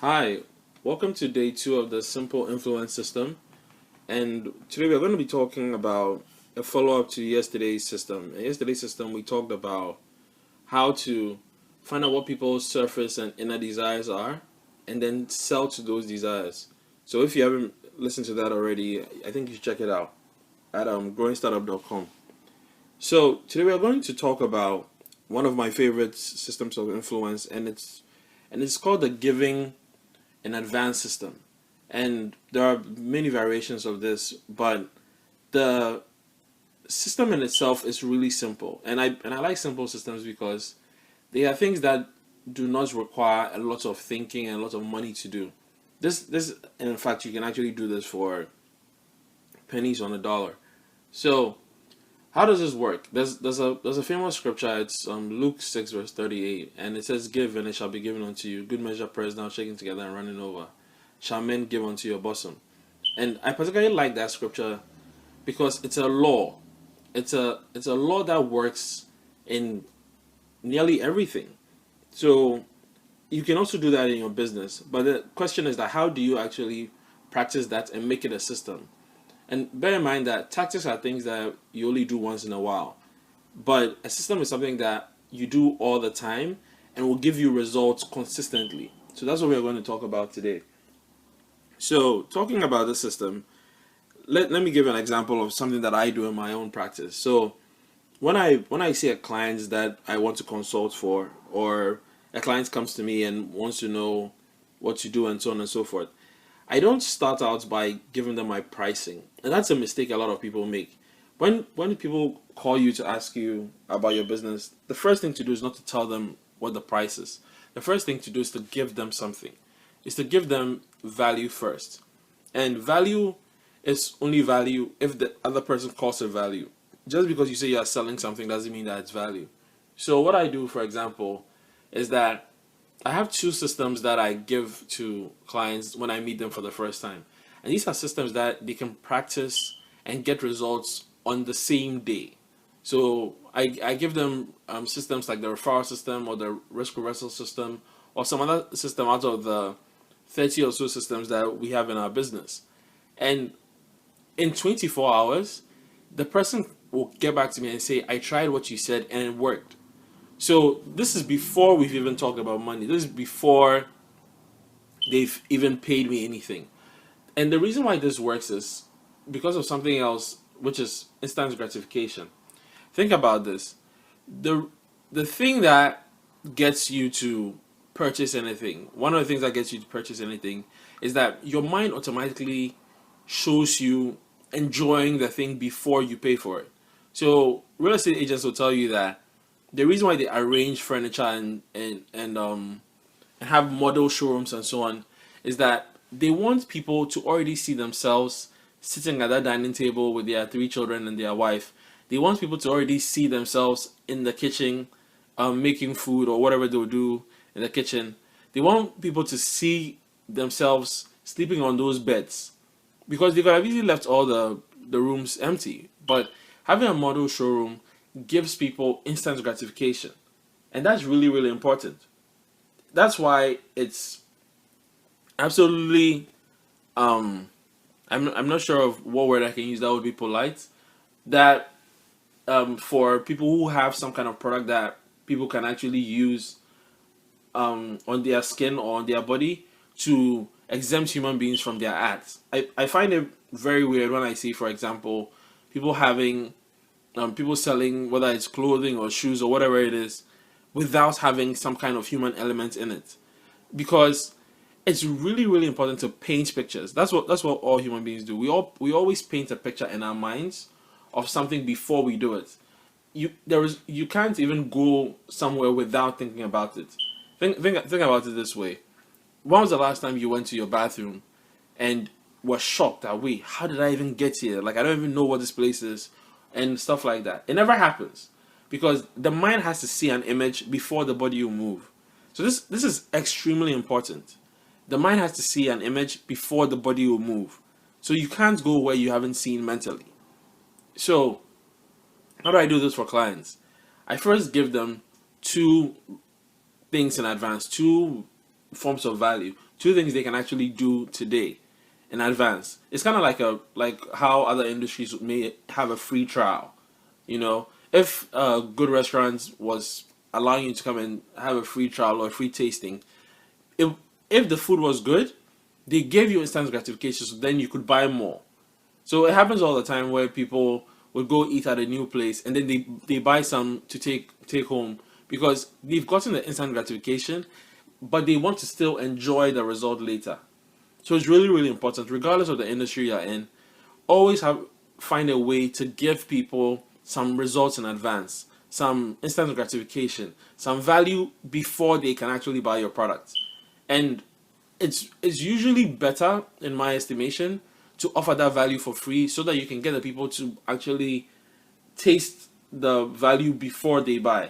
Hi, welcome to day two of the Simple Influence System. And today we're going to be talking about a follow up to yesterday's system. In yesterday's system, we talked about how to find out what people's surface and inner desires are and then sell to those desires. So if you haven't listened to that already, I think you should check it out at growing startup.com. So today we are going to talk about one of my favorite systems of influence, and it's called the giving an advanced system. And there are many variations of this, but the system in itself is really simple. And I like simple systems because they are things that do not require a lot of thinking and a lot of money to do. This and in fact you can actually do this for pennies on a dollar. So how does this work? There's a famous scripture. It's Luke 6 verse 38, and it says, "Give and it shall be given unto you. Good measure, pressed down, shaken together, and running over, shall men give unto your bosom." And I particularly like that scripture because it's a law. It's a law that works in nearly everything. So you can also do that in your business. But the question is that how do you actually practice that and make it a system? And bear in mind that tactics are things that you only do once in a while. But a system is something that you do all the time and will give you results consistently. So that's what we're going to talk about today. So talking about the system, let me give an example of something that I do in my own practice. So when I see a client that I want to consult for, or a client comes to me and wants to know what to do and so on and so forth, I don't start out by giving them my pricing. And that's a mistake a lot of people make. When people call you to ask you about your business, the first thing to do is not to tell them what the price is. The first thing to do is to give them something. Is to give them value first. And value is only value if the other person calls it value. Just because you say you are selling something doesn't mean that it's value. So what I do, for example, is that I have two systems that I give to clients when I meet them for the first time. And these are systems that they can practice and get results on the same day. So I give them systems like the referral system or the risk reversal system or some other system out of the 30 or so systems that we have in our business. And in 24 hours, the person will get back to me and say, "I tried what you said and it worked." So this is before we've even talked about money. This is before they've even paid me anything. And the reason why this works is because of something else, which is instant gratification. Think about this. The the thing that gets you to purchase anything, one of the things that gets you to purchase anything is that your mind automatically shows you enjoying the thing before you pay for it. So real estate agents will tell you that the reason why they arrange furniture and have model showrooms and so on is that they want people to already see themselves sitting at that dining table with their three children and their wife. They want people to already see themselves in the kitchen, making food or whatever they'll do in the kitchen. They want people to see themselves sleeping on those beds because they could have easily left all the rooms empty. But having a model showroom gives people instant gratification, and that's really, really important. That's why it's absolutely I'm not sure of what word I can use that would be polite, that for people who have some kind of product that people can actually use on their skin or on their body to exempt human beings from their ads. I find it very weird when I see, for example, people having people selling, whether it's clothing or shoes or whatever it is, without having some kind of human element in it, because it's really, really important to paint pictures. That's what all human beings do. We always paint a picture in our minds of something before we do it. You can't even go somewhere without thinking about it. Think about it this way. When was the last time you went to your bathroom and were shocked that, wait, how did I even get here? Like, I don't even know what this place is and stuff like that. It never happens because the mind has to see an image before the body will move. So this is extremely important. The mind has to see an image before the body will move. So you can't go where you haven't seen mentally. So how do I do this for clients? I first give them two things in advance, two forms of value, two things they can actually do today in advance. It's kind of like how other industries may have a free trial. You know, if good restaurants was allowing you to come and have a free trial or a free tasting, if if the food was good, they gave you instant gratification, so then you could buy more. So it happens all the time where people would go eat at a new place and then they buy some to take home because they've gotten the instant gratification, but they want to still enjoy the result later. So it's really, really important, regardless of the industry you're in, always find a way to give people some results in advance, some instant gratification, some value before they can actually buy your product. And it's usually better, in my estimation, to offer that value for free so that you can get the people to actually taste the value before they buy.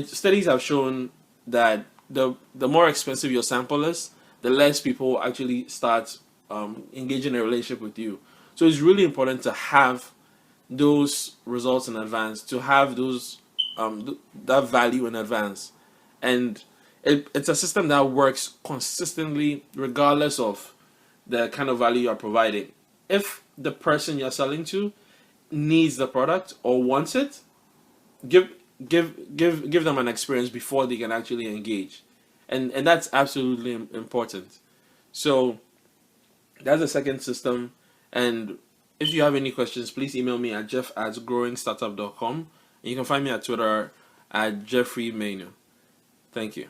Studies have shown that the more expensive your sample is, the less people actually start engaging in a relationship with you. So it's really important to have those results in advance, to have those that value in advance, and it's a system that works consistently regardless of the kind of value you're providing. If the person you're selling to needs the product or wants it, give give them an experience before they can actually engage, and that's absolutely important. So that's the second system. And if you have any questions, please email me at jeff@growing startup.com, and you can find me at Twitter at Jeffrey Manu. Thank you.